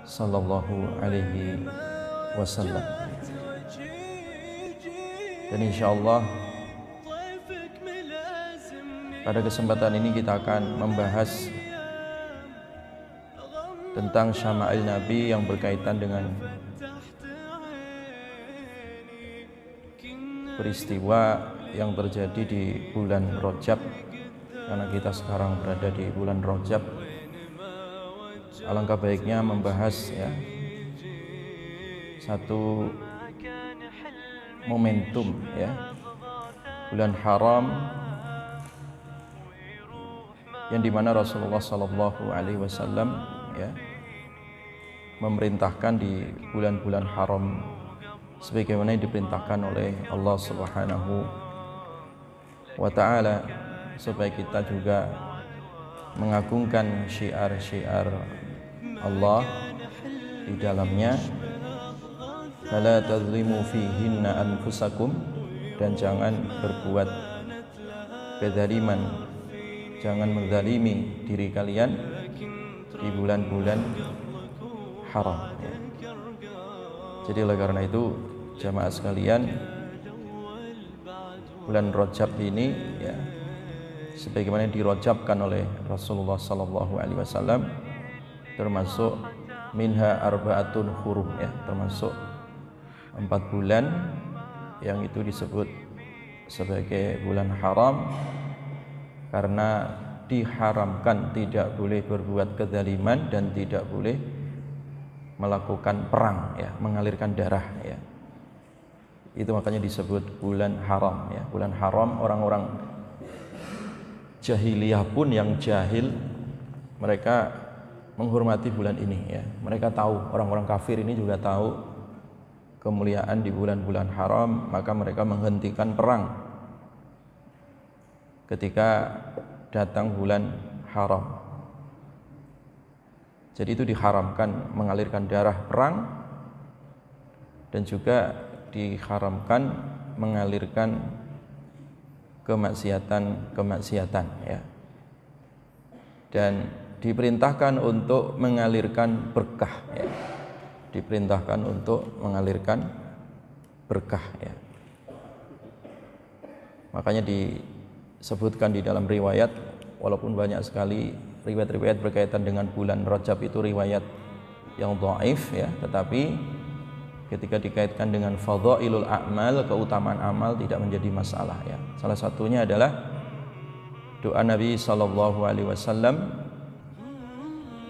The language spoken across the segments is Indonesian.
sallallahu alaihi wasallam. Dan insyaallah pada kesempatan ini kita akan membahas tentang syama'il Nabi yang berkaitan dengan peristiwa yang terjadi di bulan Rajab, karena kita sekarang berada di bulan Rajab. Alangkah baiknya membahas satu momentum bulan haram yang dimana Rasulullah Sallallahu Alaihi Wasallam memerintahkan di bulan-bulan haram sebagaimana yang diperintahkan oleh Allah Subhanahu wa Ta'ala, supaya kita juga mengagungkan syiar-syiar Allah di dalamnya. Fala tazlimu fihinna anfusakum, dan jangan berbuat kezaliman, jangan menzalimi diri kalian di bulan-bulan haram. Jadi oleh karena itu jamaah sekalian, bulan Rajab ini sebagaimana dirajabkan oleh Rasulullah Sallallahu Alaihi Wasallam, termasuk minha arba'atun hurum, termasuk 4 bulan yang itu disebut sebagai bulan haram karena diharamkan tidak boleh berbuat kezaliman dan tidak boleh melakukan perang, mengalirkan darah, itu makanya disebut bulan haram. Bulan haram, orang-orang jahiliyah pun yang jahil mereka menghormati bulan ini, mereka tahu, orang-orang kafir ini juga tahu kemuliaan di bulan-bulan haram, maka mereka menghentikan perang ketika datang bulan haram. Jadi itu diharamkan mengalirkan darah perang, dan juga diharamkan mengalirkan kemaksiatan, dan diperintahkan untuk mengalirkan berkah, diperintahkan untuk mengalirkan berkah, makanya disebutkan di dalam riwayat, walaupun banyak sekali riwayat-riwayat berkaitan dengan bulan Rajab itu riwayat yang dhaif, tetapi ketika dikaitkan dengan fadhailul a'mal, keutamaan amal, tidak menjadi masalah, Salah satunya adalah doa Nabi sallallahu alaihi wasallam,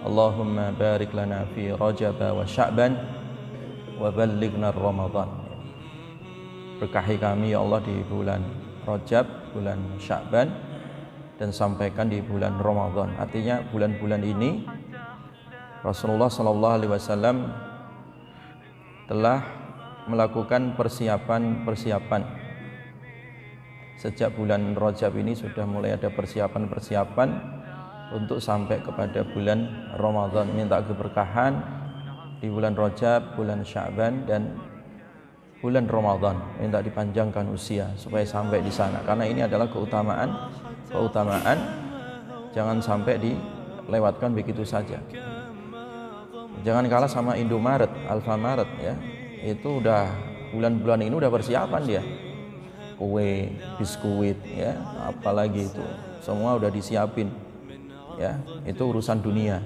Allahumma barik lana fi Rajab wa Sya'ban wa ballighna Ramadan. Berkahi kami ya Allah di bulan Rajab, bulan Sya'ban, dan sampaikan di bulan Ramadan. Artinya bulan-bulan ini Rasulullah sallallahu alaihi wasallam telah melakukan persiapan-persiapan. Sejak bulan Rajab ini sudah mulai ada persiapan-persiapan untuk sampai kepada bulan Ramadan, minta keberkahan di bulan Rajab, bulan Sya'ban, dan bulan Ramadan, minta dipanjangkan usia supaya sampai di sana, karena ini adalah keutamaan, jangan sampai dilewatkan begitu saja. Jangan kalah sama Indomaret, Alfamaret, itu udah bulan-bulan ini udah persiapan dia, kue, biskuit, apalagi itu semua udah disiapin, itu urusan dunia,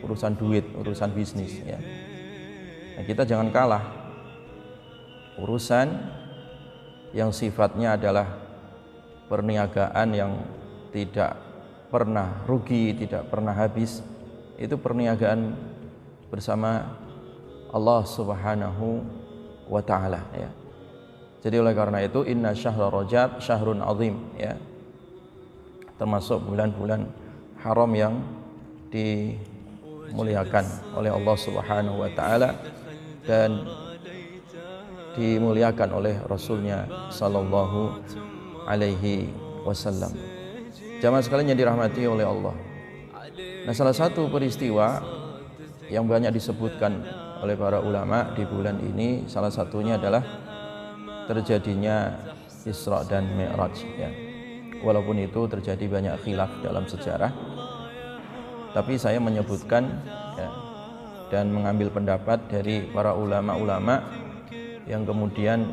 urusan duit, urusan bisnis, Nah, kita jangan kalah. Urusan yang sifatnya adalah perniagaan yang tidak pernah rugi, tidak pernah habis, itu perniagaan bersama Allah Subhanahu wa Ta'ala, Jadi oleh karena itu inna syahra Rajab syahrun azim, termasuk bulan-bulan haram yang dimuliakan oleh Allah Subhanahu wa Ta'ala dan dimuliakan oleh Rasulnya Sallallahu Alaihi Wasallam. Jamaah sekalian yang dirahmati oleh Allah, nah salah satu peristiwa yang banyak disebutkan oleh para ulama di bulan ini, salah satunya adalah terjadinya Isra dan Mi'raj, Walaupun itu terjadi banyak khilaf dalam sejarah, tapi saya menyebutkan dan mengambil pendapat dari para ulama-ulama yang kemudian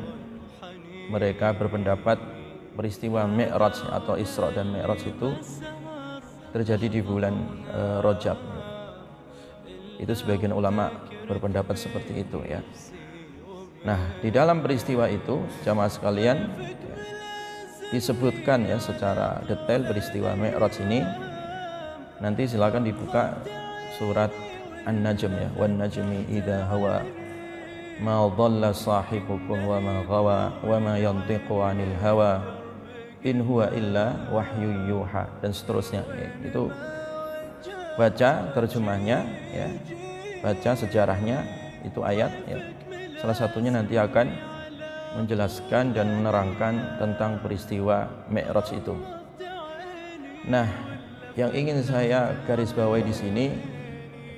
mereka berpendapat peristiwa Mi'raj atau Isra dan Mi'raj itu terjadi di bulan Rajab. Itu sebagian ulama berpendapat seperti itu ya. Nah, di dalam peristiwa itu jamaah sekalian disebutkan ya secara detail peristiwa Mi'raj ini. Nanti silakan dibuka surat An-Najm ya, wan najmi idza hawa ma dhalla sahibukum wa ma ghawa wa ma yantiqu 'anil hawa in huwa illa wahyu yuha, dan seterusnya ya. Itu baca terjemahnya ya, baca sejarahnya itu ayat ya. Salah satunya nanti akan menjelaskan dan menerangkan tentang peristiwa Mi'raj itu. Nah, yang ingin saya garis bawahi di sini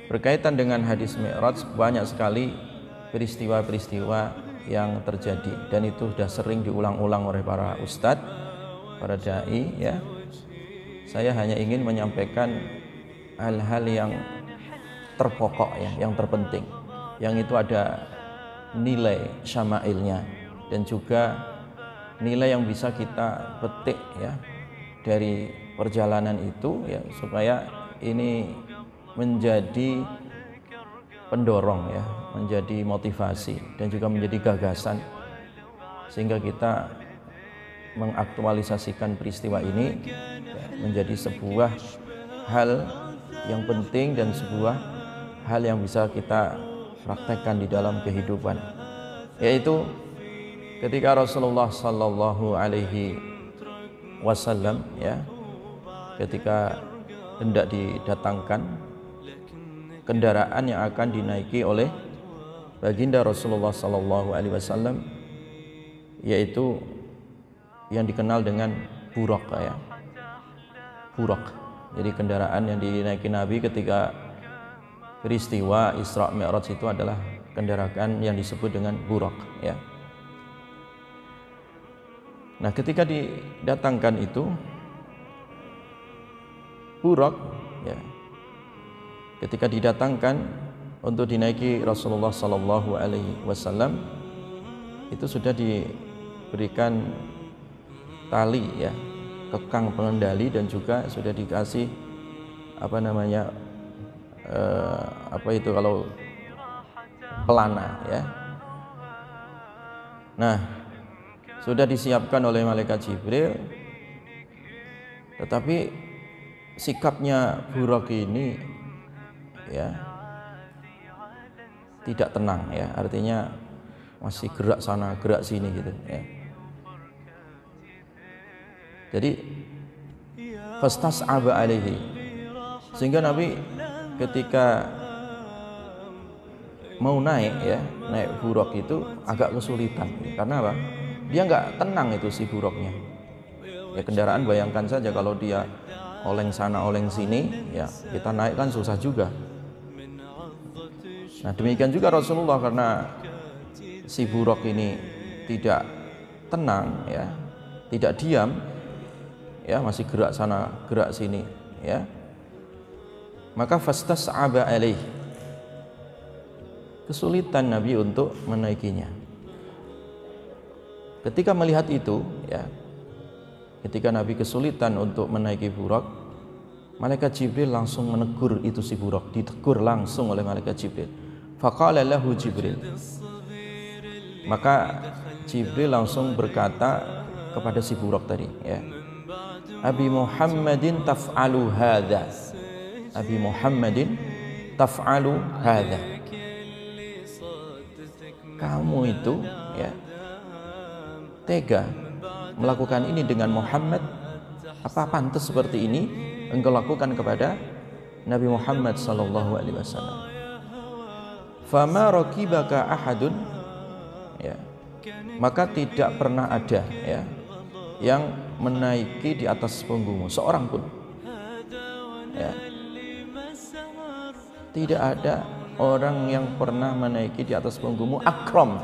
berkaitan dengan hadis Mi'raj, banyak sekali peristiwa-peristiwa yang terjadi dan itu sudah sering diulang-ulang oleh para ustadz, para dai ya. Saya hanya ingin menyampaikan hal-hal yang terpokok ya, yang terpenting, yang itu ada nilai syama'ilnya dan juga nilai yang bisa kita petik ya dari perjalanan itu ya, supaya ini menjadi pendorong ya, menjadi motivasi dan juga menjadi gagasan sehingga kita mengaktualisasikan peristiwa ini ya, menjadi sebuah hal yang penting dan sebuah hal yang bisa kita praktekkan di dalam kehidupan, yaitu ketika Rasulullah Sallallahu Alaihi Wasallam ya, ketika hendak didatangkan kendaraan yang akan dinaiki oleh baginda Rasulullah Sallallahu Alaihi Wasallam, yaitu yang dikenal dengan buraq ya, buraq. Jadi kendaraan yang dinaiki Nabi ketika peristiwa Isra Mi'raj itu adalah kendaraan yang disebut dengan buraq ya. Nah, ketika didatangkan itu buraq ya, ketika didatangkan untuk dinaiki Rasulullah Sallallahu Alaihi Wasallam, itu sudah diberikan tali ya, kekang pengendali, dan juga sudah dikasih apa namanya apa itu kalau pelana ya. Nah, sudah disiapkan oleh malaikat Jibril, tetapi sikapnya buraq ini ya tidak tenang ya, artinya masih gerak sana gerak sini gitu ya. Jadi fastas'aba alaihi, sehingga Nabi ketika mau naik ya, naik buraq itu agak kesulitan. Karena apa? Dia nggak tenang itu si buraqnya. Ya, kendaraan bayangkan saja kalau dia oleng sana oleng sini, ya kita naik kan susah juga. Nah, demikian juga Rasulullah, karena si buraq ini tidak tenang ya, tidak diam ya, masih gerak sana gerak sini ya. Maka fastas'aba alaih, kesulitan Nabi untuk menaikinya. Ketika melihat itu ya, ketika Nabi kesulitan untuk menaiki buraq, malaikat Jibril langsung menegur itu si buraq, ditegur langsung oleh malaikat Jibril. Faqala lahu Jibril, maka Jibril langsung berkata kepada si buraq tadi ya, Abi Muhammadin taf'alu hadza, Abi Muhammadin taf'alu hadza, kamu itu ya tega melakukan ini dengan Muhammad, apa pantas seperti ini engkau lakukan kepada Nabi Muhammad sallallahu alaihi wasallam. Fama rakibaka ahadun ya, maka tidak pernah ada ya yang menaiki di atas punggungmu seorang pun ya. Tidak ada orang yang pernah menaiki di atas punggungmu akram,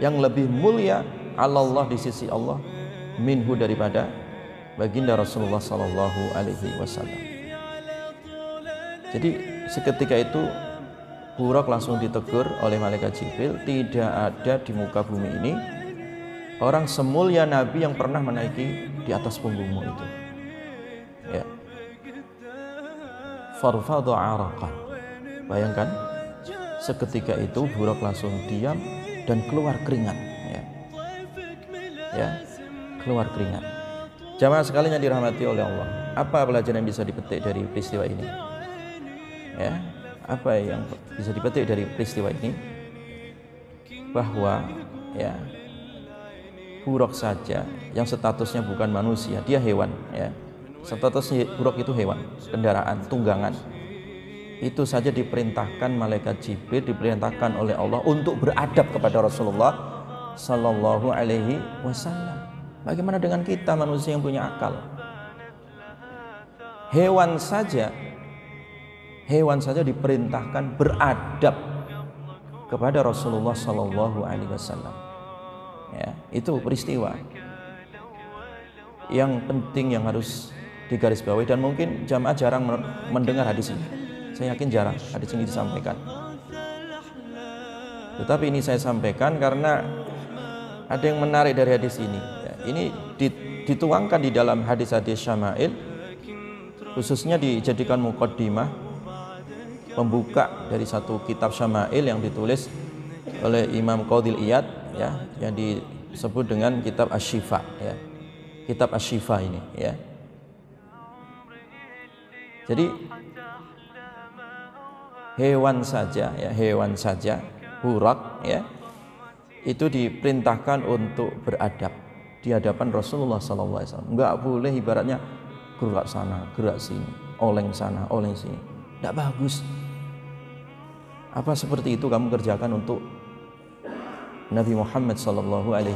yang lebih mulia Allah di sisi Allah, minhu, daripada baginda Rasulullah sallallahu alaihi wasallam. Jadi seketika itu Buraq langsung ditegur oleh malaikat Jibril, tidak ada di muka bumi ini orang semulia Nabi yang pernah menaiki di atas punggungmu itu. Ya. Farfadha araqan. Bayangkan, seketika itu Buraq langsung diam dan keluar keringat. Ya, keluar keringat. Jamaah sekalian yang dirahmati oleh Allah, apa pelajaran yang bisa dipetik dari peristiwa ini? Ya, apa yang bisa dipetik dari peristiwa ini? Bahwa ya, Buraq saja yang statusnya bukan manusia, dia hewan. Ya, statusnya Buraq itu hewan, kendaraan, tunggangan. Itu saja diperintahkan malaikat Jibril, diperintahkan oleh Allah untuk beradab kepada Rasulullah Sallallahu Alaihi Wasallam. Bagaimana dengan kita manusia yang punya akal? Hewan saja diperintahkan beradab kepada Rasulullah Sallallahu Alaihi Wasallam. Ya, itu peristiwa yang penting yang harus digarisbawahi, dan mungkin jamaah jarang mendengar hadis ini. Saya yakin jarang hadis ini disampaikan. Tetapi ini saya sampaikan karena ada yang menarik dari hadis ini. Ya, ini dituangkan di dalam hadis-hadis Syama'il, khususnya dijadikan muqaddimah, pembuka dari satu kitab Syama'il yang ditulis oleh Imam Qadhil Iyad, ya, yang disebut dengan kitab Asy-Syifa, ya. Kitab Asy-Syifa ini, ya. Jadi hewan saja Buraq, ya, itu diperintahkan untuk beradab di hadapan Rasulullah SAW. Enggak boleh ibaratnya gerak sana, gerak sini, oleng sana, oleng sini. Tidak bagus. Apa seperti itu kamu kerjakan untuk Nabi Muhammad SAW?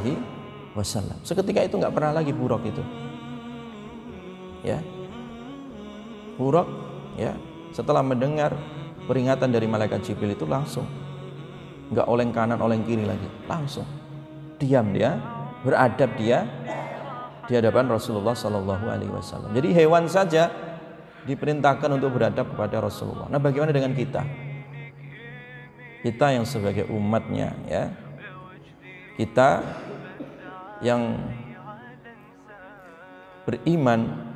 Seketika itu nggak pernah lagi Buraq itu. Ya, Buraq, ya, setelah mendengar peringatan dari malaikat Jibril itu langsung nggak oleng kanan, oleng kiri lagi, langsung diam dia, beradab dia di hadapan Rasulullah Sallallahu Alaihi Wasallam. Jadi hewan saja diperintahkan untuk beradab kepada Rasulullah. Nah, bagaimana dengan kita? Kita yang sebagai umatnya, ya, kita yang beriman,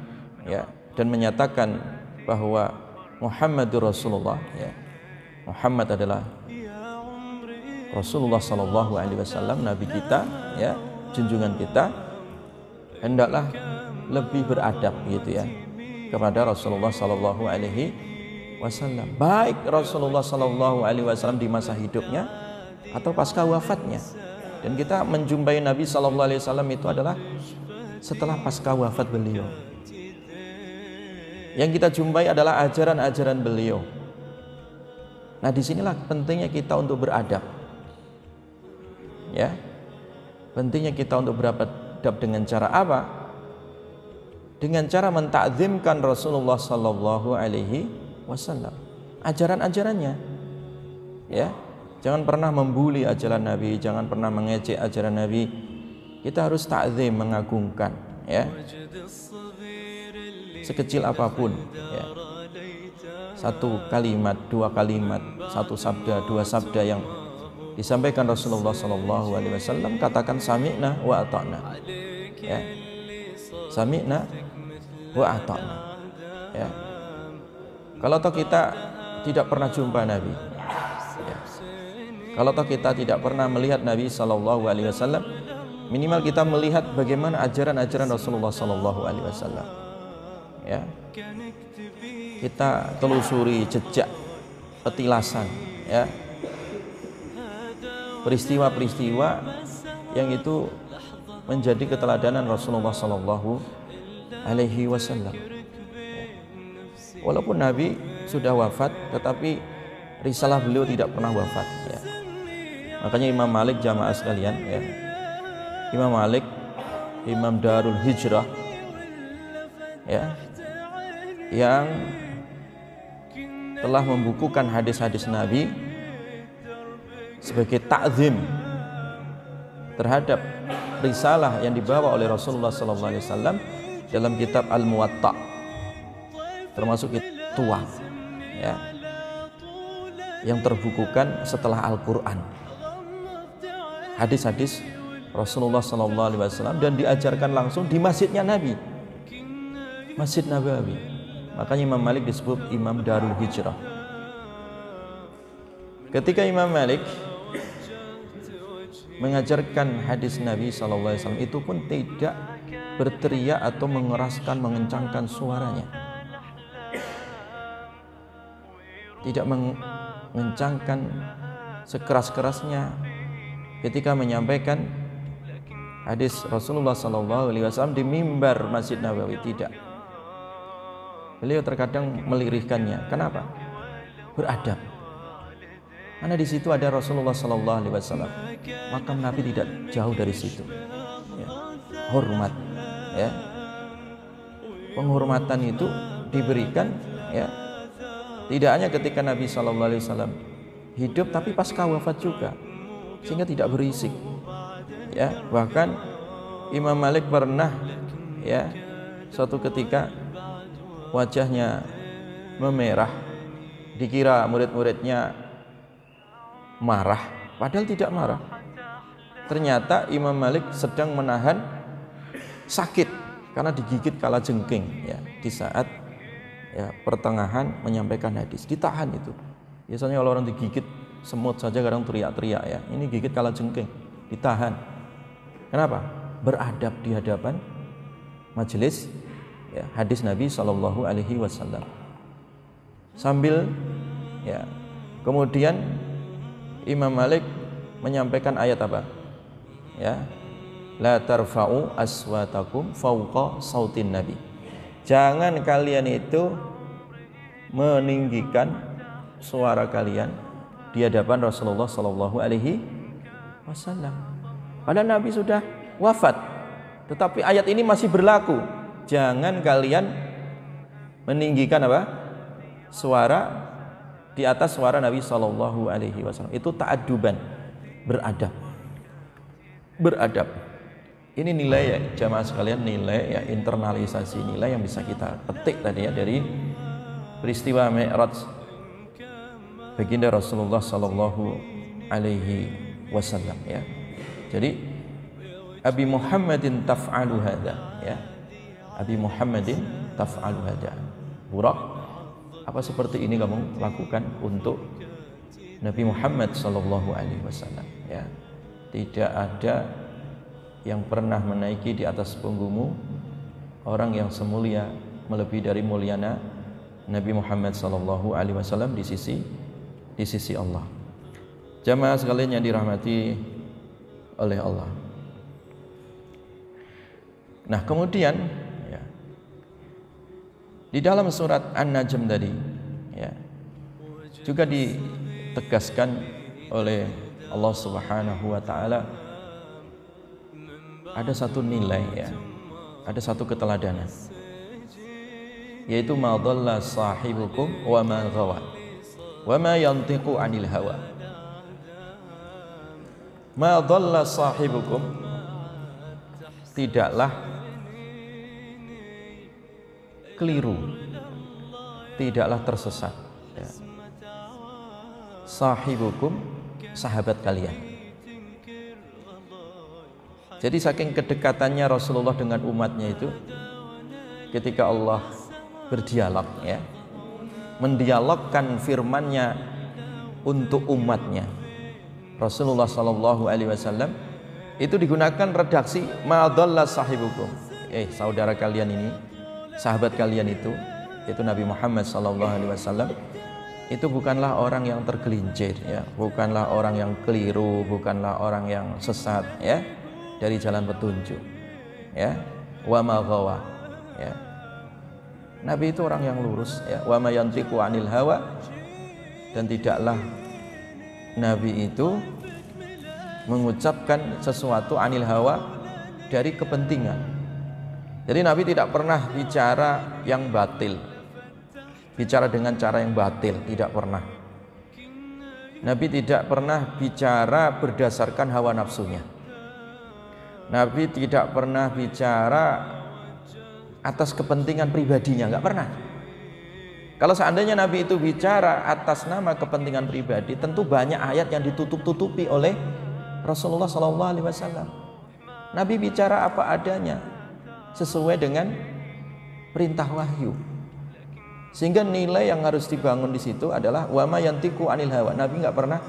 ya, dan menyatakan bahwa Muhammadur Rasulullah, ya, Muhammad adalah Rasulullah Sallallahu Alaihi Wasallam, Nabi kita, ya, junjungan kita, hendaklah lebih beradab, gitu ya, kepada Rasulullah Sallallahu Alaihi Wasallam. Baik Rasulullah Sallallahu Alaihi Wasallam di masa hidupnya atau pasca wafatnya. Dan kita menjumpai Nabi Sallallahu Alaihi Wasallam itu adalah setelah pasca wafat beliau. Yang kita jumpai adalah ajaran-ajaran beliau. Nah, disinilah pentingnya kita untuk beradab. Ya, pentingnya kita untuk beradab dengan cara apa? Dengan cara mentakzimkan Rasulullah Sallallahu Alaihi Wasallam, ajaran-ajarannya. Ya, jangan pernah membuli ajaran Nabi, jangan pernah mengejek ajaran Nabi. Kita harus takzim, mengagungkan, ya, sekecil apapun, ya. Satu kalimat, dua kalimat, satu sabda, dua sabda yang disampaikan Rasulullah Sallallahu Alaihi Wasallam, katakan sami'na wa ata'na, ya, sami'na wa ata'na, ya. Kalau toh kita tidak pernah jumpa Nabi, ya, kalau toh kita tidak pernah melihat Nabi Sallallahu Alaihi Wasallam, minimal kita melihat bagaimana ajaran-ajaran Rasulullah Sallallahu Alaihi Wasallam, ya. Kita telusuri jejak petilasan, ya, peristiwa-peristiwa yang itu menjadi keteladanan Rasulullah Sallallahu Alaihi Wasallam. Walaupun Nabi sudah wafat, tetapi risalah beliau tidak pernah wafat, ya. Makanya Imam Malik, jamaah sekalian, ya, Imam Malik, Imam Darul Hijrah, ya, yang telah membukukan hadis-hadis Nabi sebagai takzim terhadap risalah yang dibawa oleh Rasulullah SAW dalam kitab Al-Muwatta, termasuk tuang, ya. yang terbukukan setelah Al-Quran, hadis-hadis Rasulullah SAW, dan diajarkan langsung di masjidnya Nabi, Masjid Nabawi. Makanya Imam Malik disebut Imam Darul Hijrah. Ketika Imam Malik mengajarkan hadis Nabi SAW, itu pun tidak berteriak atau mengeraskan, mengencangkan suaranya, tidak mengencangkan sekeras-kerasnya ketika menyampaikan hadis Rasulullah SAW di mimbar Masjid Nabawi. Tidak. Beliau terkadang melirihkannya. Kenapa? Beradab. Karena di situ ada Rasulullah SAW. Makam Nabi tidak jauh dari situ. Ya. Hormat. Ya. Penghormatan itu diberikan, ya, tidak hanya ketika Nabi SAW hidup, tapi pasca wafat juga, sehingga tidak berisik. Ya, bahkan Imam Malik pernah, ya, suatu ketika wajahnya memerah, dikira murid-muridnya marah, padahal tidak marah. Ternyata Imam Malik sedang menahan sakit karena digigit kalajengking, ya, di saat, ya, pertengahan menyampaikan hadis, ditahan itu. Biasanya kalau orang digigit semut saja kadang teriak-teriak, ya, ini gigit kalajengking, ditahan. Kenapa? Beradab di hadapan majelis, ya, hadis Nabi SAW. Sambil, ya, kemudian Imam Malik menyampaikan ayat apa? Ya, la tarfa'u aswatakum fauqa sautin Nabi. Jangan kalian itu meninggikan suara kalian di hadapan Rasulullah SAW. Padahal Nabi sudah wafat, tetapi ayat ini masih berlaku. Jangan kalian meninggikan apa? Suara di atas suara Nabi SAW. Itu ta'adduban, beradab. Beradab. Ini nilai, ya, jamaah sekalian, nilai, ya, internalisasi nilai yang bisa kita petik tadi, ya, dari peristiwa Mi'raj baginda Rasulullah SAW. Ya. Jadi Abi Muhammadin taf'alu hadha, ya. Abi Muhammadin taf'alu hadha. Burak, apa seperti ini kamu lakukan untuk Nabi Muhammad SAW, ya. Tidak ada yang pernah menaiki di atas punggungmu orang yang semulia, melebihi dari muliana Nabi Muhammad SAW di sisi Allah. Jamaah sekalian yang dirahmati oleh Allah. Nah, kemudian, ya, di dalam surat An-Najm tadi, ya, juga ditegaskan oleh Allah Subhanahu wa taala ada satu nilai, ya, ada satu keteladanan, yaitu ma dhalla sahibukum wa ma ghawa wa ma yantiqu 'anil hawa. Ma dhalla sahibukum, tidaklah keliru, tidaklah tersesat, ya. Sahibukum, sahabat kalian. Jadi saking kedekatannya Rasulullah dengan umatnya itu, ketika Allah berdialog, ya, mendialogkan firman-Nya untuk umatnya, Rasulullah SAW, itu digunakan redaksi ma dhalla sahibukum. Saudara kalian ini, sahabat kalian itu, yaitu Nabi Muhammad SAW, itu bukanlah orang yang tergelincir, ya, bukanlah orang yang keliru, bukanlah orang yang sesat, ya, dari jalan petunjuk, ya. Wa ma ghawa, ya. Nabi itu orang yang lurus, ya. Wa ma yantiqu 'anil hawa, dan tidaklah Nabi itu mengucapkan sesuatu 'anil hawa, dari kepentingan. Jadi Nabi tidak pernah bicara yang batil, bicara dengan cara yang batil, tidak pernah. Nabi tidak pernah bicara berdasarkan hawa nafsunya. Nabi tidak pernah bicara atas kepentingan pribadinya, nggak pernah. Kalau seandainya Nabi itu bicara atas nama kepentingan pribadi, tentu banyak ayat yang ditutup-tutupi oleh Rasulullah SAW. Nabi bicara apa adanya, sesuai dengan perintah wahyu. Sehingga nilai yang harus dibangun di situ adalah wama yantiqu anil hawa. Nabi nggak pernah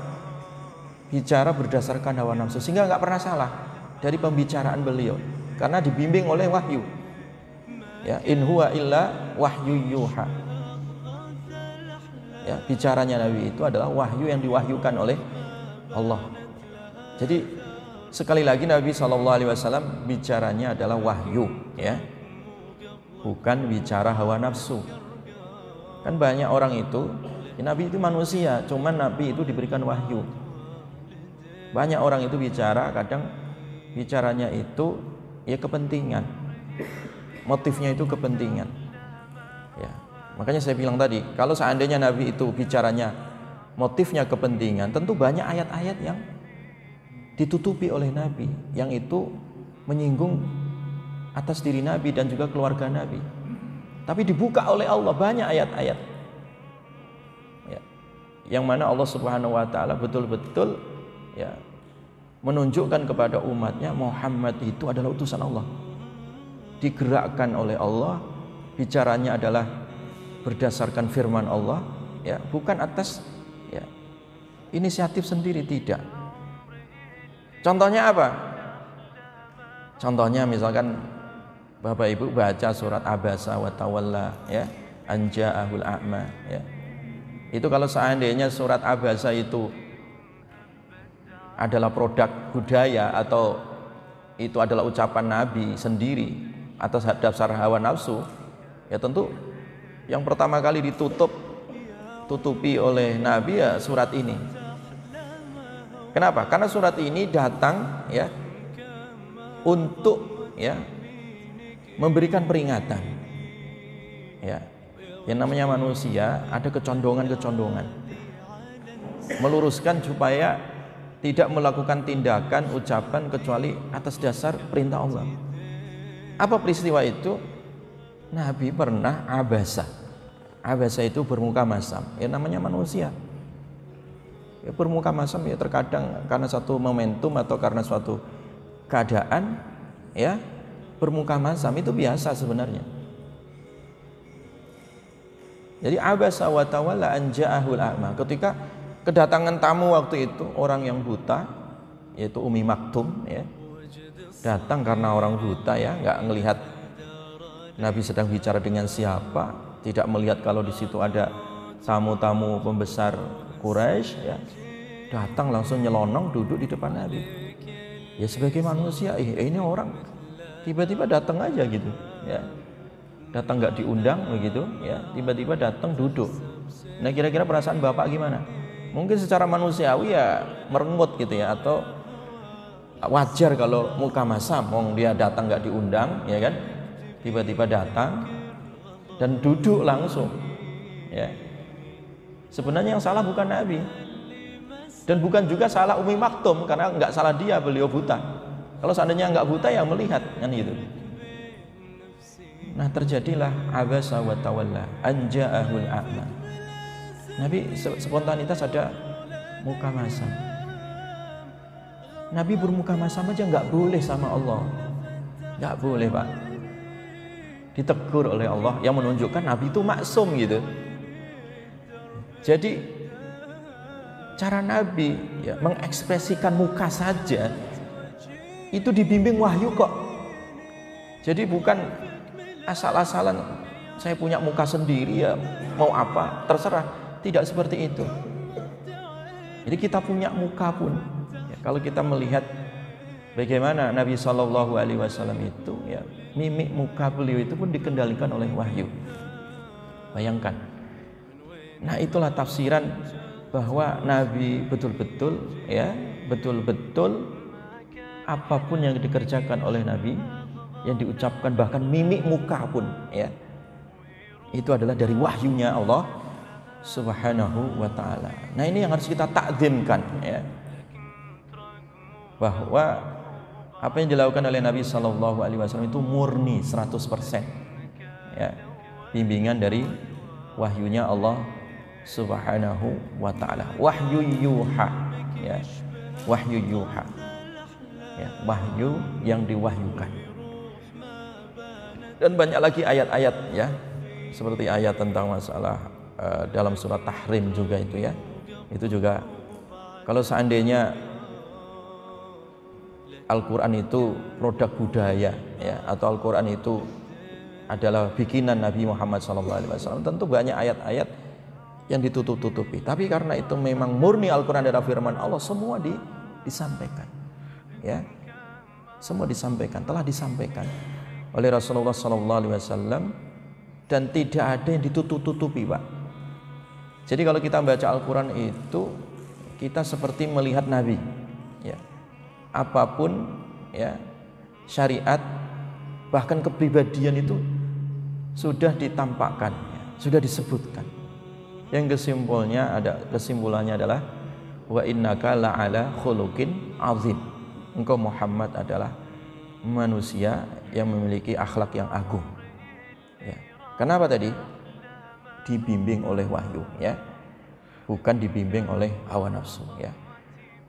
bicara berdasarkan hawa nafsu, sehingga nggak pernah salah dari pembicaraan beliau, karena dibimbing oleh wahyu. Ya, in huwa illa wahyu yuha. Ya, bicaranya Nabi itu adalah wahyu yang diwahyukan oleh Allah. Jadi sekali lagi Nabi SAW bicaranya adalah wahyu, ya, bukan bicara hawa nafsu. Kan banyak orang itu, ya, Nabi itu manusia, cuman Nabi itu diberikan wahyu. Banyak orang itu bicara, kadang bicaranya itu ya kepentingan, motifnya itu kepentingan. Ya, makanya saya bilang tadi, kalau seandainya Nabi itu bicaranya motifnya kepentingan, tentu banyak ayat-ayat yang ditutupi oleh Nabi, yang itu menyinggung atas diri Nabi dan juga keluarga Nabi. Tapi dibuka oleh Allah banyak ayat-ayat, ya, yang mana Allah Subhanahu Wa Taala betul-betul, ya, menunjukkan kepada umatnya Muhammad itu adalah utusan Allah, digerakkan oleh Allah, bicaranya adalah berdasarkan firman Allah, ya, bukan atas, ya, inisiatif sendiri, tidak. Contohnya apa? Contohnya misalkan Bapak Ibu baca surat Abasa wa Tawalla, ya, anja'ahul a'ma, ya. Itu kalau seandainya surat Abasa itu adalah produk budaya atau itu adalah ucapan Nabi sendiri atas dasar hawa nafsu, ya tentu yang pertama kali ditutupi oleh Nabi ya surat ini. Kenapa? Karena surat ini datang, ya, untuk, ya, memberikan peringatan. Ya, yang namanya manusia ada kecondongan-kecondongan. Meluruskan supaya tidak melakukan tindakan, ucapan kecuali atas dasar perintah Allah. Apa peristiwa itu? Nabi pernah abasa. Abasa itu bermuka masam. Ya namanya manusia. Ya, bermuka masam ya terkadang karena satu momentum atau karena suatu keadaan, ya, bermuka masam itu biasa sebenarnya. Jadi abasa wa tawalla an ja'ahul a'ma. Ketika kedatangan tamu waktu itu orang yang buta, yaitu Umi Maktum, ya, datang karena orang buta, ya, nggak ngelihat Nabi sedang bicara dengan siapa, tidak melihat kalau di situ ada tamu-tamu pembesar Quraisy, ya, datang langsung nyelonong duduk di depan Nabi. Ya sebagai manusia, ini orang tiba-tiba datang aja gitu, ya, datang nggak diundang begitu, ya, tiba-tiba datang duduk. Nah kira-kira perasaan Bapak gimana? Mungkin secara manusiawi ya merengut gitu, ya, atau wajar kalau muka masam, dia datang nggak diundang, ya kan, tiba-tiba datang dan duduk langsung, ya. Sebenarnya yang salah bukan Nabi dan bukan juga salah Umi Maktum, karena nggak salah dia, beliau buta. Kalau seandainya nggak buta ya melihat, kan gitu. Nah terjadilah abasa wa tawalla an ja'ahul a'ma. Nabi spontanitas ada muka masam. Nabi bermuka masam aja nggak boleh sama Allah, nggak boleh, Pak. Ditegur oleh Allah yang menunjukkan Nabi itu maksum gitu. Jadi cara Nabi, ya, mengekspresikan muka saja itu dibimbing wahyu kok. Jadi bukan asal-asalan saya punya muka sendiri, ya, mau apa terserah. Tidak seperti itu. Jadi kita punya muka pun, ya, kalau kita melihat bagaimana Nabi SAW itu, ya, mimik muka beliau itu pun dikendalikan oleh wahyu. Bayangkan. Nah itulah tafsiran bahwa Nabi betul-betul, ya, betul-betul apapun yang dikerjakan oleh Nabi, yang diucapkan, bahkan mimik muka pun, ya, itu adalah dari wahyunya Allah Subhanahu wa ta'ala. Nah ini yang harus kita takzimkan, ya, bahwa apa yang dilakukan oleh Nabi SAW itu murni 100%, ya, bimbingan dari wahyunya Allah Subhanahu wa ta'ala. Wahyu yuha, ya. Wahyu yuha, ya, wahyu yang diwahyukan. Dan banyak lagi ayat-ayat, ya, seperti ayat tentang masalah dalam surat Tahrim juga itu, ya. Itu juga kalau seandainya Al-Quran itu produk budaya, ya, atau Al-Quran itu adalah bikinan Nabi Muhammad SAW, tentu banyak ayat-ayat yang ditutup-tutupi. Tapi karena itu memang murni Al-Quran adalah firman Allah, semua disampaikan, ya, semua disampaikan, telah disampaikan oleh Rasulullah SAW, dan tidak ada yang ditutup-tutupi, Pak. Jadi kalau kita baca Al-Quran itu kita seperti melihat Nabi, ya. Apapun, ya, syariat bahkan kepribadian itu sudah ditampakkan, ya, sudah disebutkan. Yang kesimpulannya adalah wa innaka la'ala khuluqin azim. Engkau Muhammad adalah manusia yang memiliki akhlak yang agung, ya. Kenapa tadi? Dibimbing oleh wahyu, ya, bukan dibimbing oleh hawa nafsu, ya.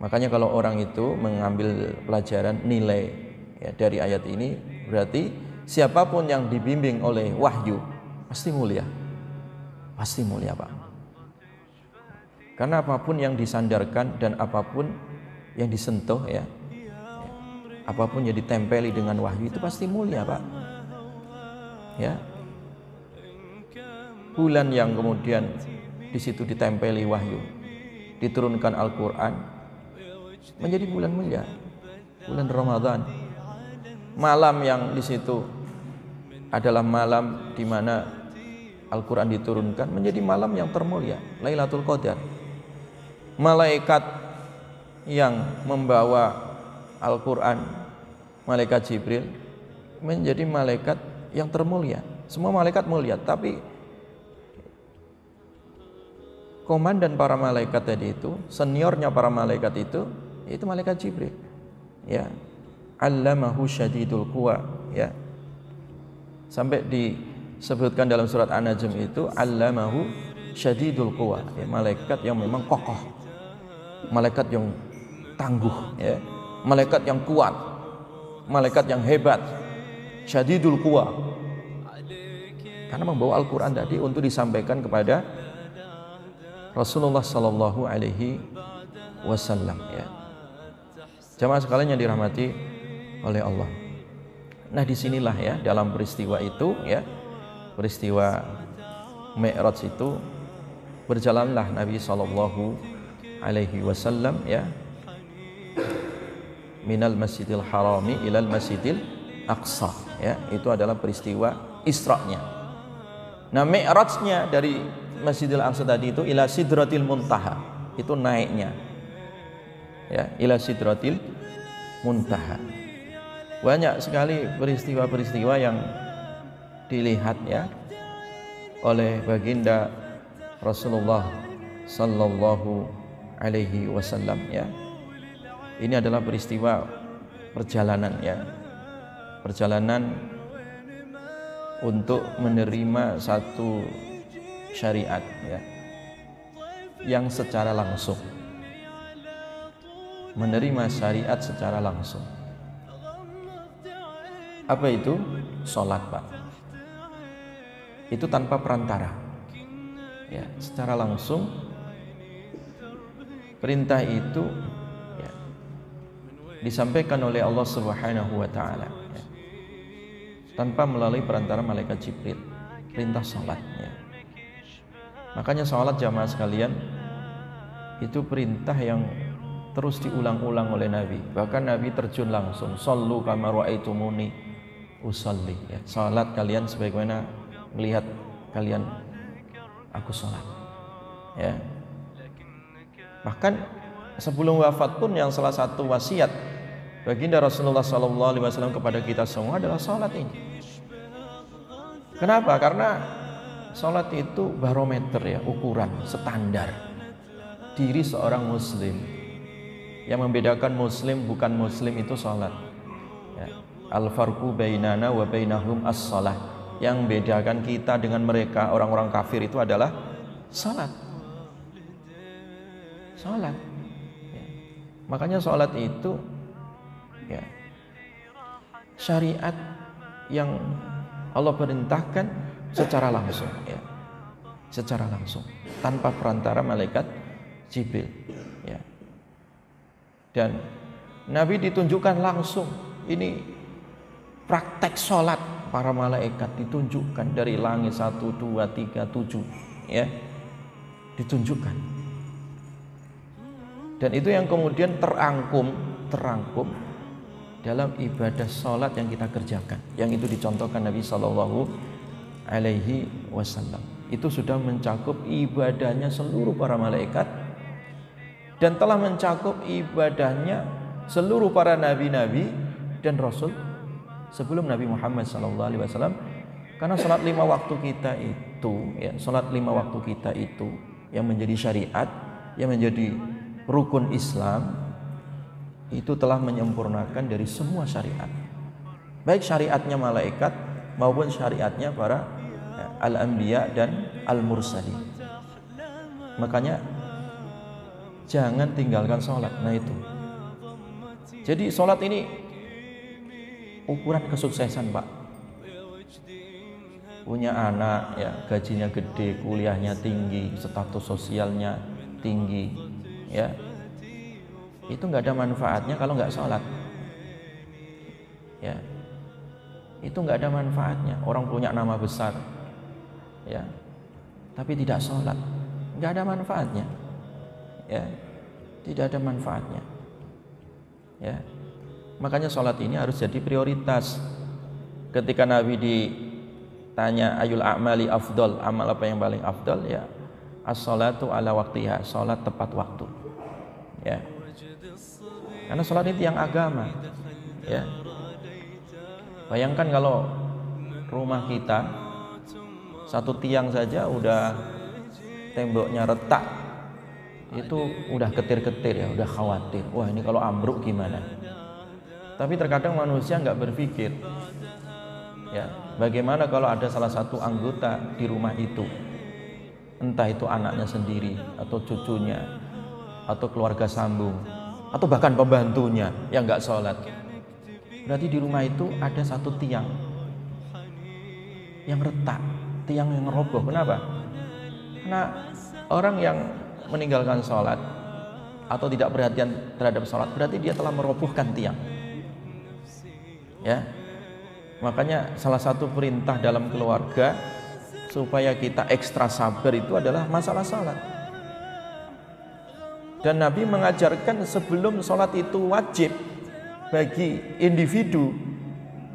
Makanya kalau orang itu mengambil pelajaran nilai, ya, dari ayat ini, berarti siapapun yang dibimbing oleh wahyu pasti mulia, Pak. Karena apapun yang disandarkan dan apapun yang disentuh, ya, apapun yang ditempeli dengan wahyu itu pasti mulia, Pak. Ya, bulan yang kemudian di situ ditempeli wahyu, diturunkan Al-Quran, menjadi bulan mulia, bulan Ramadan. Malam yang di situ adalah malam di mana Al-Quran diturunkan, menjadi malam yang termulia, Lailatul Qadar. Malaikat yang membawa Al-Quran, malaikat Jibril, menjadi malaikat yang termulia. Semua malaikat mulia, tapi komandan para malaikat tadi itu, seniornya para malaikat itu malaikat Jibril, ya. Allamahu syadidul quwa, ya. Sampai disebutkan dalam surat An-Najm itu allamahu syadidul quwa, ya, malaikat yang memang kokoh, malaikat yang tangguh, ya, malaikat yang kuat, malaikat yang hebat, syadidul quwa, karena membawa Al-Quran tadi untuk disampaikan kepada Rasulullah Sallallahu Alaihi Wasallam, ya. Jamaah sekalian yang dirahmati oleh Allah. Nah, disinilah, ya, dalam peristiwa itu, ya, peristiwa Mi'raj itu, berjalanlah Nabi Sallallahu Alaihi Wasallam, ya, minal masjidil harami ilal masjidil aqsa, ya. Itu adalah peristiwa Isra-nya. Nah, Mi'rajnya dari Masjidil Aqsa tadi itu ila sidratil muntaha, itu naiknya, ya, ila sidratil muntaha. Banyak sekali peristiwa-peristiwa yang dilihat, ya, oleh baginda Rasulullah Sallallahu Alaihi Wasallam, ya. Ini adalah peristiwa perjalanan, ya, perjalanan untuk menerima satu syariat, ya, yang secara langsung, menerima syariat secara langsung. Apa itu? Sholat, Pak. Itu tanpa perantara, ya, secara langsung perintah itu, ya, disampaikan oleh Allah Subhanahu wa Ta'ala, ya, tanpa melalui perantara malaikat Jibril. Perintah sholat, ya. Makanya sholat, jamaah sekalian, itu perintah yang terus diulang-ulang oleh Nabi. Bahkan Nabi terjun langsung, shollu kama ra'aitumuni usolli, ya. Sholat kalian sebagaimana melihat kalian aku sholat, ya. Bahkan sebelum wafat pun yang salah satu wasiat baginda Rasulullah SAW kepada kita semua adalah sholat ini. Kenapa? Karena sholat itu barometer, ya, ukuran, standar diri seorang muslim. Yang membedakan muslim bukan muslim itu sholat, ya. Al-farqu bainana wa bainahum as-sholah. Yang membedakan kita dengan mereka orang-orang kafir itu adalah salat. Salat. Ya. Makanya salat itu ya syariat yang Allah perintahkan secara langsung, ya, secara langsung, tanpa perantara malaikat Jibril, ya. Dan Nabi ditunjukkan langsung, ini praktek sholat para malaikat ditunjukkan dari langit 1, 2, 3, 7, ya, ditunjukkan. Dan itu yang kemudian terangkum dalam ibadah sholat yang kita kerjakan, yang itu dicontohkan Nabi Shallallahu Alaihi Wasallam. Itu sudah mencakup ibadahnya seluruh para malaikat dan telah mencakup ibadahnya seluruh para nabi-nabi dan rasul sebelum Nabi Muhammad Shallallahu Alaihi Wasallam. Karena sholat 5 waktu kita itu, ya, sholat 5 waktu kita itu yang menjadi syariat, yang menjadi rukun Islam, itu telah menyempurnakan dari semua syariat, baik syariatnya malaikat maupun syariatnya para al-anbiya dan al-mursalin. Makanya jangan tinggalkan sholat. Nah itu, jadi sholat ini ukuran kesuksesan, Pak. Punya anak, ya, gajinya gede, kuliahnya tinggi, status sosialnya tinggi, ya, itu nggak ada manfaatnya kalau nggak sholat, ya, itu nggak ada manfaatnya. Orang punya nama besar, ya, tapi tidak sholat, nggak ada manfaatnya, ya, tidak ada manfaatnya, ya. Makanya sholat ini harus jadi prioritas. Ketika Nabi ditanya ayul a'mali afdol, amal apa yang paling afdol, ya, as-sholatu ala waktiha, sholat tepat waktu, ya. Karena sholat itu yang agama, ya. Bayangkan kalau rumah kita satu tiang saja udah temboknya retak, itu udah ketir-ketir, ya, udah khawatir. Wah, ini kalau ambruk gimana? Tapi terkadang manusia nggak berpikir, ya, bagaimana kalau ada salah satu anggota di rumah itu, entah itu anaknya sendiri atau cucunya atau keluarga sambung atau bahkan pembantunya yang nggak sholat. Berarti di rumah itu ada satu tiang yang retak, tiang yang roboh. Kenapa? Karena orang yang meninggalkan sholat atau tidak perhatian terhadap sholat, berarti dia telah merobohkan tiang, ya. Makanya salah satu perintah dalam keluarga supaya kita ekstra sabar itu adalah masalah sholat. Dan Nabi mengajarkan sebelum sholat itu wajib bagi individu,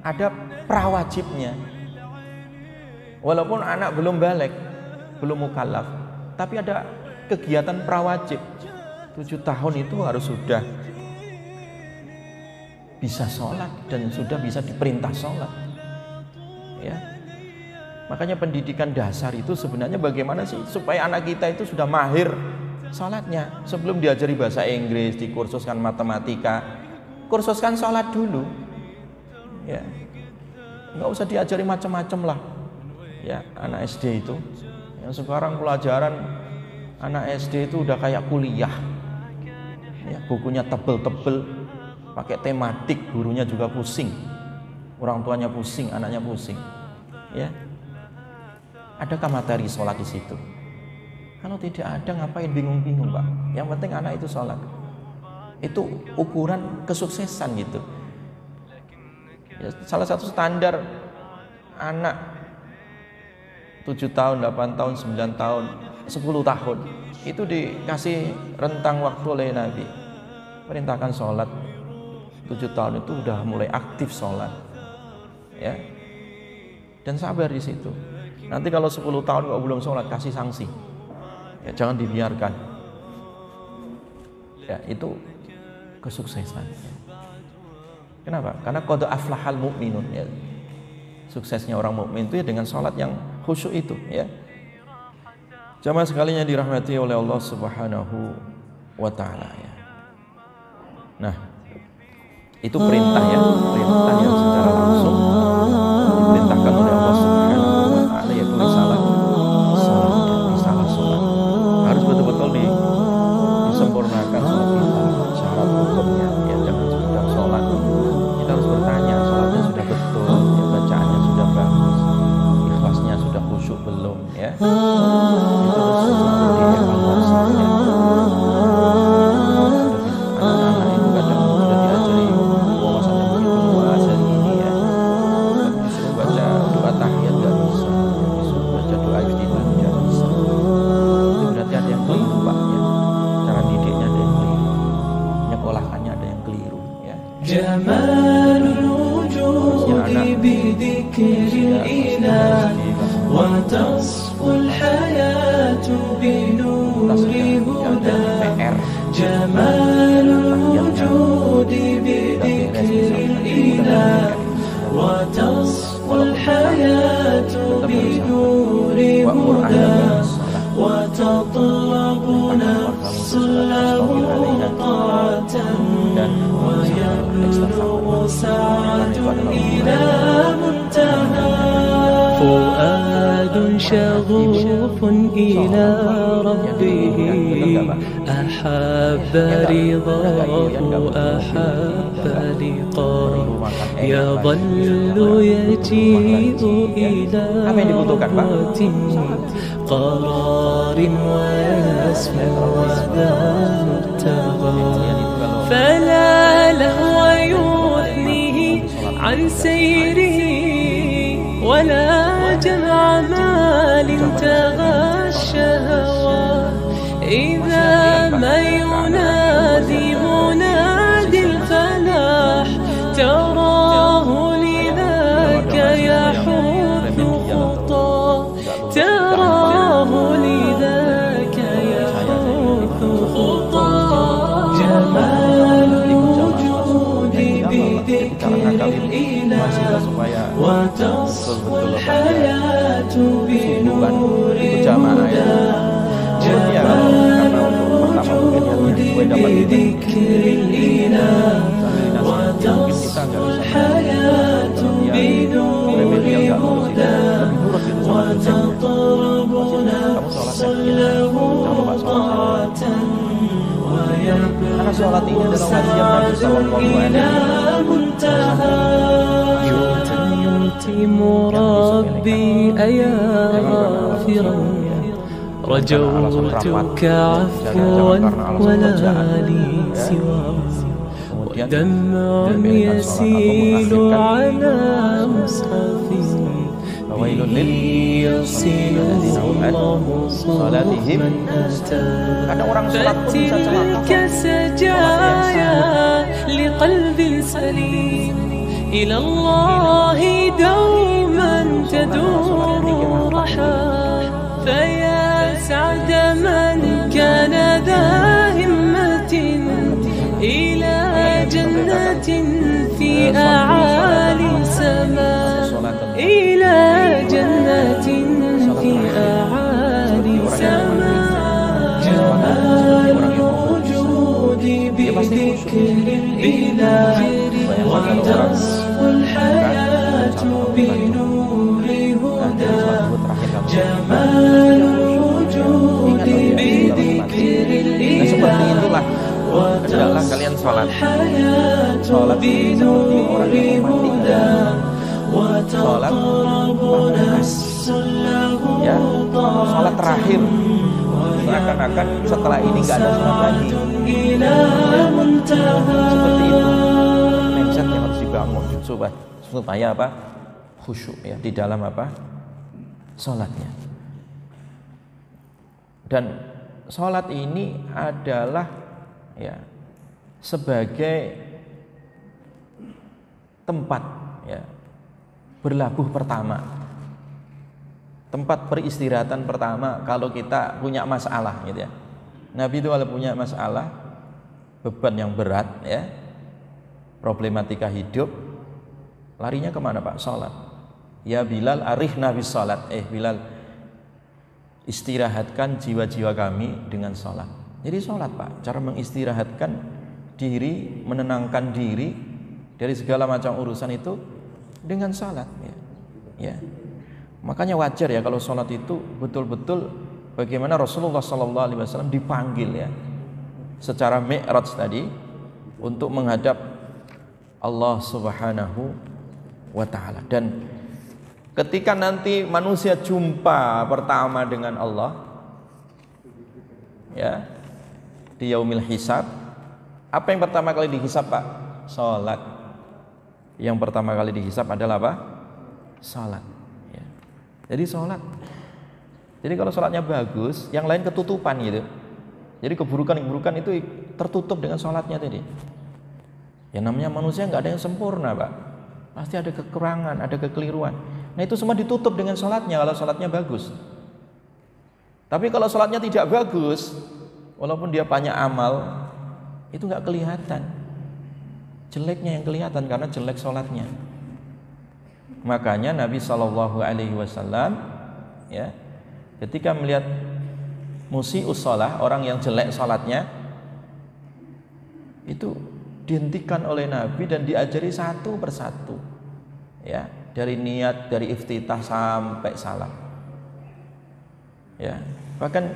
ada prawajibnya. Walaupun anak belum balik, belum mukallaf, tapi ada kegiatan prawajib. 7 tahun itu harus sudah bisa sholat dan sudah bisa diperintah sholat, ya. Makanya pendidikan dasar itu sebenarnya bagaimana sih supaya anak kita itu sudah mahir sholatnya. Sebelum diajari bahasa Inggris, dikursuskan matematika, kursuskan sholat dulu, ya. Nggak usah diajari macam-macam lah, ya, anak SD itu. Yang sekarang pelajaran anak SD itu udah kayak kuliah, ya, bukunya tebel-tebel, pakai tematik, gurunya juga pusing, orang tuanya pusing, anaknya pusing, ya. Adakah materi sholat di situ? Kalau tidak ada, ngapain bingung-bingung, Pak? Yang penting anak itu sholat. Itu ukuran kesuksesan gitu, ya. Salah satu standar anak 7 tahun, 8 tahun, 9 tahun, 10 tahun itu dikasih rentang waktu oleh Nabi, perintahkan sholat. 7 tahun itu udah mulai aktif sholat, ya. Dan sabar di situ. Nanti kalau 10 tahun kok belum sholat, kasih sanksi, ya, jangan dibiarkan, ya. Itu kesuksesan, ya. Kenapa? Karena qad aflahal mu'minun, ya. Suksesnya orang mukmin itu ya dengan sholat yang khusyuk itu, ya. Jamaah sekalian yang dirahmati oleh Allah Subhanahu wa taala, ya. Nah, itu perintah, ya, perintah yang secara langsung diperintahkan oleh Allah Subhanahu جمال الوجود بذكر الإله وتصفو الحياة بنور هدى جمال الوجود بذكر الإله وتصفو الحياة بنور هدى وتطلب نفس له طاعة ويبلغ سعد إلى منتهى فؤاد شغوف إلى ربه أحب رضاه أحب لقاه يظل يجيء إلى قوة قرار ويسمو ذا مرتضى فلا لهو يثنيه عن سيره ولا جمع مال تغى الشهوات إذا ما ينادي منادي الفلاح تراه لذاك يحث خطاه تراه لذاك يحث خطاه جمال الوجود بذكر الإله وتصفو الحياة بنور هدى جمال الوجود بذكر الإله وتصفو الحياة بنور هدى وتطرب نفس له طاعة ويبلغ سعد إلى منتهى يتم ربي أيا غافرا رجوتك عفوا ولا لي سواه ودمع يسيل على مصحف به يصل الله صلاتهم فتلك سجايا لقلب سليم إلى الله دوما تدور رحى فيا سعد من كان ذا همة إلى جنة في أعالي سماء إلى جنة في أعالي سماء جمال الوجود بذكر الإله وتصفو الحياة بنور هدى جمال الوجود بذكر الإله وتصفو الحياة بنور هدى وتطرب نفس له طاعة sholat terakhir seakan-akan setelah ini nggak ada sholat lagi. Seperti itu mindset yang harus dibangun supaya apa? Khusyuk ya di dalam apa? Sholatnya. Dan sholat ini adalah ya sebagai tempat ya berlabuh pertama, tempat peristirahatan pertama kalau kita punya masalah gitu ya. Nabi itu kalau punya masalah, beban yang berat ya, problematika hidup, larinya kemana Pak? Sholat. Ya Bilal arihna bis sholat. Bilal, istirahatkan jiwa-jiwa kami dengan sholat. Jadi sholat Pak, cara mengistirahatkan diri, menenangkan diri dari segala macam urusan itu dengan sholat ya. Makanya wajar ya kalau sholat itu betul-betul bagaimana Rasulullah SAW dipanggil ya secara mi'raj tadi untuk menghadap Allah Subhanahu wa ta'ala. Dan ketika nanti manusia jumpa pertama dengan Allah ya di yaumil hisab, apa yang pertama kali dihisab Pak? Sholat. Yang pertama kali dihisab adalah apa? Sholat ya. Jadi sholat. Jadi kalau sholatnya bagus, yang lain ketutupan gitu. Jadi keburukan-keburukan itu tertutup dengan sholatnya tadi. Ya namanya manusia nggak ada yang sempurna, Pak. Pasti ada kekurangan, ada kekeliruan. Nah itu semua ditutup dengan sholatnya kalau sholatnya bagus. Tapi kalau sholatnya tidak bagus, walaupun dia banyak amal, itu nggak kelihatan. Jeleknya yang kelihatan karena jelek sholatnya. Makanya Nabi SAW ya, ketika melihat musi'us shalah, orang yang jelek sholatnya, itu dihentikan oleh Nabi dan diajari satu persatu, ya, dari niat, dari iftitah sampai salam. Ya, bahkan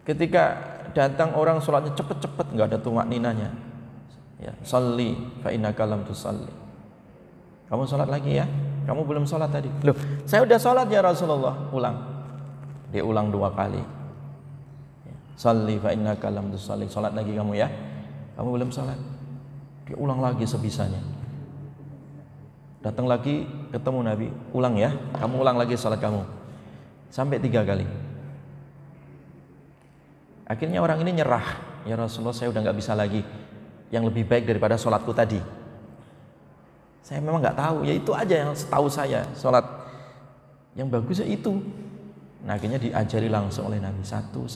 ketika datang orang sholatnya cepet-cepet, nggak ada tumakninanya, ya, sholli fa innaka lam tusalli. Kamu sholat lagi ya? Kamu belum sholat tadi. Loh, saya udah sholat ya Rasulullah. Ulang. Dia ulang 2 kali. Sholli fa innaka lam tusalli. Sholat lagi kamu ya. Kamu belum sholat. Dia ulang lagi sebisanya. Datang lagi ketemu Nabi, ulang ya. Kamu ulang lagi sholat kamu. Sampai 3 kali. Akhirnya orang ini nyerah. Ya Rasulullah, saya udah nggak bisa lagi. Yang lebih baik daripada sholatku tadi. Saya memang nggak tahu. Ya itu aja yang setahu saya. Sholat yang bagus ya itu. Nah akhirnya diajari langsung oleh Nabi satu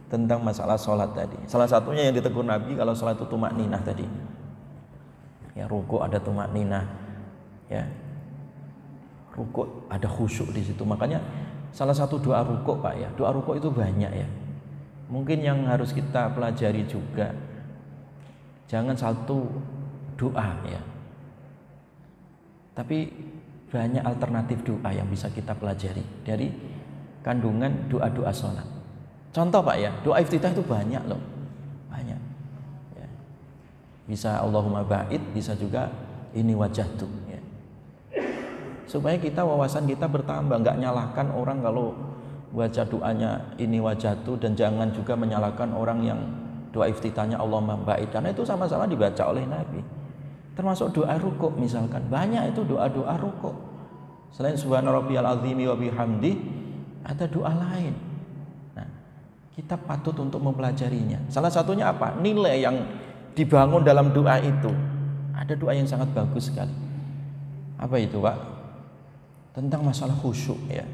tentang masalah sholat tadi. Salah satunya yang ditegur Nabi kalau sholat itu tumakninah tadi. Ya ruku ada tumakninah, ya ruku ada khusyuk di situ. Makanya salah satu doa ruku, Pak, ya, doa ruku itu banyak ya. Mungkin yang harus kita pelajari juga, jangan satu doa ya, tapi banyak alternatif doa yang bisa kita pelajari dari kandungan doa-doa sholat. Contoh Pak ya, doa iftitah itu banyak loh, banyak. Ya. Bisa Allahumma ba'id, bisa juga ini wajahtu. Ya. Supaya kita wawasan kita bertambah, nggak nyalahkan orang kalau baca doanya ini wajahtu, dan jangan juga menyalahkan orang yang doa iftitahnya Allahumma ba'id, karena itu sama-sama dibaca oleh Nabi. Termasuk doa rukuk misalkan, banyak itu doa-doa rukuk. Selain subhana rabbiyal azimi wa bihamdi, ada doa lain. Kita patut untuk mempelajarinya. Salah satunya apa? Nilai yang dibangun dalam doa itu. Ada doa yang sangat bagus sekali. Apa itu, Pak? Tentang masalah khusyuk ya.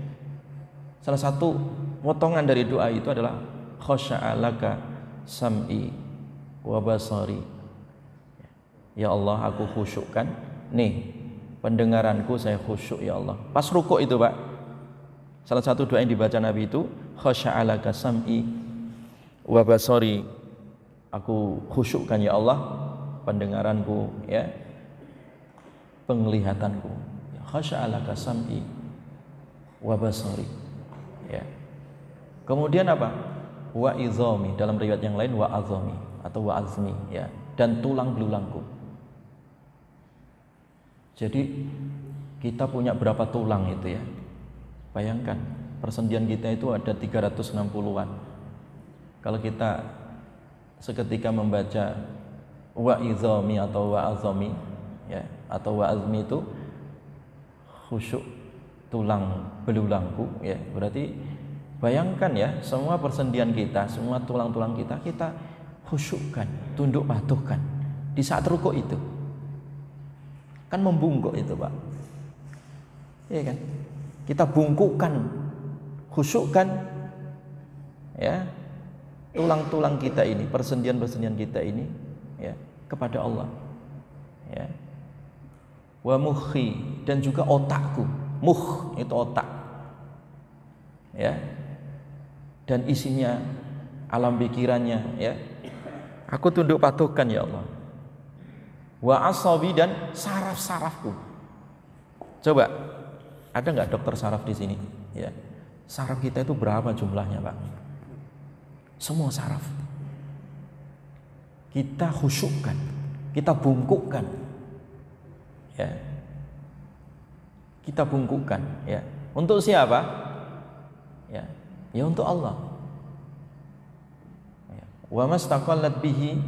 Salah satu potongan dari doa itu adalah khasya'alaka sam'i wa basari. Ya Allah, aku khusyukkan. Nih, pendengaranku saya khusyuk ya Allah. Pas rukuk itu, Pak. Salah satu doa yang dibaca Nabi itu khasya'alaka sam'i wa basari. Aku khusyukkan ya Allah pendengaranku ya, penglihatanku. Khasya'alaka sam'i wa basari. Ya. Kemudian apa? Wa izami, dalam riwayat yang lain wa azami atau wa azmi ya, dan tulang belulangku. Jadi kita punya berapa tulang itu ya? Bayangkan, persendian kita itu ada 360-an. Kalau kita seketika membaca wa izami atau wa azami ya, atau wa azmi itu khusyuk tulang belulangku ya, berarti bayangkan ya, semua persendian kita, semua tulang-tulang kita khusyukkan, tunduk patuhkan di saat rukuk itu. Kan membungkuk itu, Pak. Iya kan? Kita bungkukkan, khusyukkan ya, tulang-tulang kita ini, persendian-persendian kita ini ya, kepada Allah ya. Wa mukhi, dan juga otakku. Mukh itu otak ya, dan isinya alam pikirannya ya, aku tunduk patuhkan ya Allah. Wa asabi, dan saraf-sarafku. Coba, ada nggak dokter saraf di sini? Ya, saraf kita itu berapa jumlahnya, Pak? Semua saraf kita khusyukkan, kita bungkukkan, ya. Kita bungkukkan, ya. Untuk siapa? Ya, ya untuk Allah. Ya. Wa mastaqallat bihi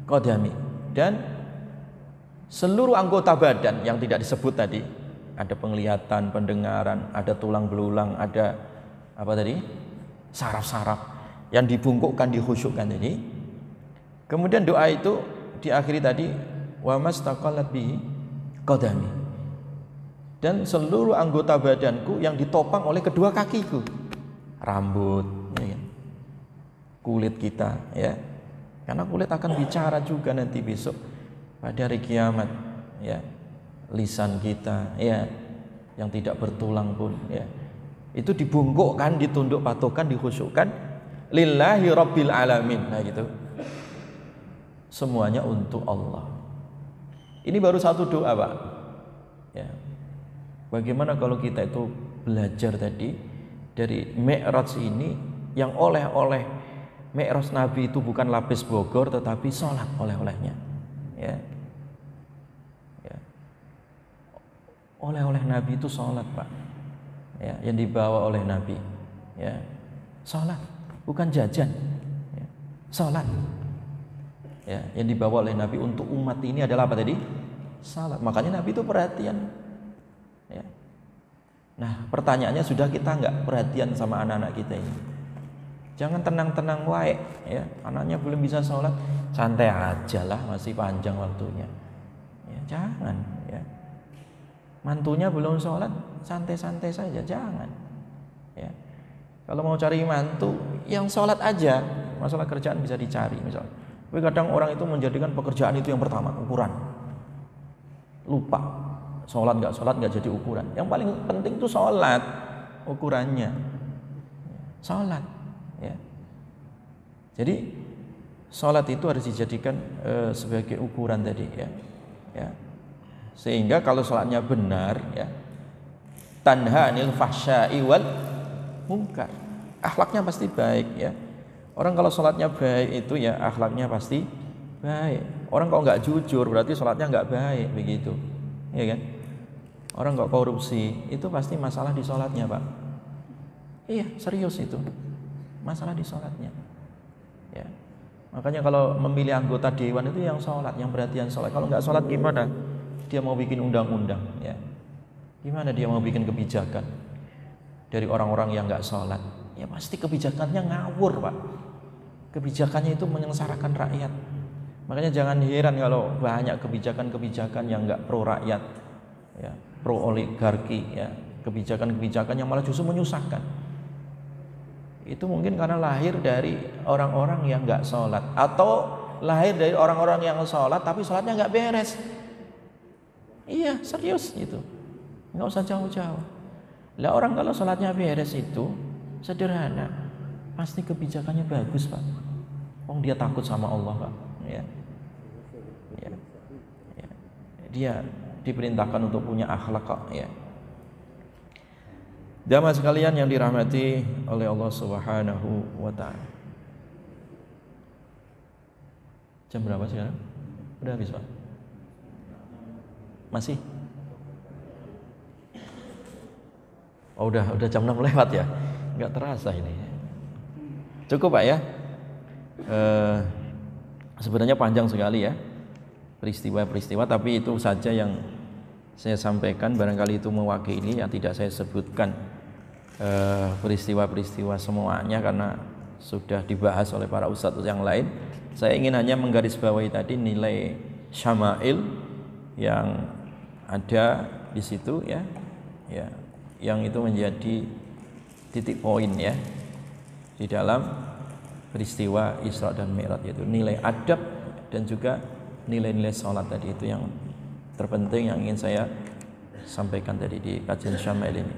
qadami, dan seluruh anggota badan yang tidak disebut tadi. Ada penglihatan, pendengaran, ada tulang belulang, ada apa tadi? Saraf-saraf yang dibungkukkan, dikhusyukkan tadi. Kemudian doa itu diakhiri tadi wa mastaqallat bihi qadami, dan seluruh anggota badanku yang ditopang oleh kedua kakiku, rambut, ya, kulit kita, ya, karena kulit akan bicara juga nanti besok pada hari kiamat, ya, lisan kita, ya, yang tidak bertulang pun, ya, itu dibungkukkan, ditunduk patukan, dikhusyukkan lillahi rabbil alamin, nah gitu, semuanya untuk Allah. Ini baru satu doa, Pak, ya. Bagaimana kalau kita itu belajar tadi dari Mi'raj ini, yang oleh-oleh Mi'raj Nabi itu bukan lapis Bogor tetapi sholat oleh-olehnya, ya. Ya. Oleh-oleh Nabi itu sholat, Pak, ya, yang dibawa oleh Nabi, ya, sholat, bukan jajan, ya. Sholat, ya, yang dibawa oleh Nabi untuk umat ini adalah apa tadi? Salat. Makanya Nabi itu perhatian, ya. Nah, pertanyaannya, sudah kita nggak perhatian sama anak-anak kita ini? Jangan tenang-tenang wae, ya, anaknya belum bisa sholat, santai aja lah, masih panjang waktunya, ya, jangan, ya. Mantunya belum sholat, santai-santai saja, jangan, ya. Kalau mau cari mantu yang sholat aja, masalah kerjaan bisa dicari misalnya. Tapi kadang orang itu menjadikan pekerjaan itu yang pertama, ukuran. Lupa, sholat nggak jadi ukuran. Yang paling penting itu sholat, ukurannya sholat, ya. Jadi sholat itu harus dijadikan sebagai ukuran tadi, ya, ya. Sehingga kalau sholatnya benar, ya, tanha anil fahsya'i wal munkar, akhlaknya pasti baik, ya. Orang kalau sholatnya baik itu, ya, akhlaknya pasti baik. Orang kalau nggak jujur berarti sholatnya nggak baik, begitu, ya kan? Orang nggak korupsi itu pasti masalah di sholatnya, Pak. Iya, serius itu, masalah di sholatnya, ya. Makanya kalau memilih anggota dewan itu yang sholat, yang perhatian sholat. Kalau nggak sholat gimana dia mau bikin undang-undang, ya? Gimana dia mau bikin kebijakan dari orang-orang yang nggak sholat? Ya pasti kebijakannya ngawur, Pak. Kebijakannya itu menyengsarakan rakyat. Makanya jangan heran kalau banyak kebijakan-kebijakan yang nggak pro rakyat, ya, pro oligarki, ya, kebijakan-kebijakan yang malah justru menyusahkan. Itu mungkin karena lahir dari orang-orang yang nggak sholat, atau lahir dari orang-orang yang sholat tapi sholatnya nggak beres. Iya, serius itu, nggak usah jauh-jauh. Lah orang kalau sholatnya beres itu sederhana, pasti kebijakannya bagus, Pak. Dia takut sama Allah, Pak, ya. Ya. Ya. Dia diperintahkan untuk punya akhlak kok, ya. Jamaah sekalian yang dirahmati oleh Allah Subhanahu wa taala. Jam berapa sekarang? Udah habis, Pak? Masih? Oh, udah jam 6 lewat ya? Enggak terasa ini. Cukup, Pak, ya? Sebenarnya panjang sekali, ya, peristiwa-peristiwa, tapi itu saja yang saya sampaikan. Barangkali itu mewakili yang tidak saya sebutkan peristiwa-peristiwa semuanya karena sudah dibahas oleh para ustadz yang lain. Saya ingin hanya menggarisbawahi tadi nilai syama'il yang ada di situ, ya, ya, yang itu menjadi titik poin, ya, di dalam peristiwa Isra dan Mi'raj, yaitu nilai adab dan juga nilai-nilai sholat tadi. Itu yang terpenting yang ingin saya sampaikan tadi di kajian Syama'il ini.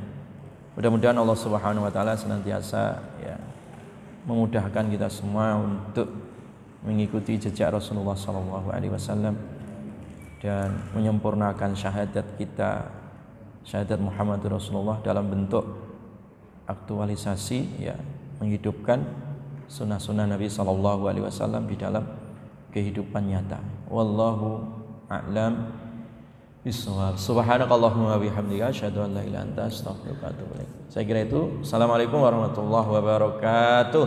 Mudah-mudahan Allah Subhanahu wa taala senantiasa, ya, memudahkan kita semua untuk mengikuti jejak Rasulullah sallallahu alaihi wasallam dan menyempurnakan syahadat kita, syahadat Muhammad Rasulullah, dalam bentuk aktualisasi, ya, menghidupkan sunnah-sunnah Nabi sallallahu alaihi wasallam di dalam kehidupan nyata. Wallahu a'lam bishawab. Subhanakallahumma wa bihamdika asyhadu an la ilaha illa anta astaghfiruka wa atubu ilaik. Saya kira itu. Assalamualaikum warahmatullahi wabarakatuh.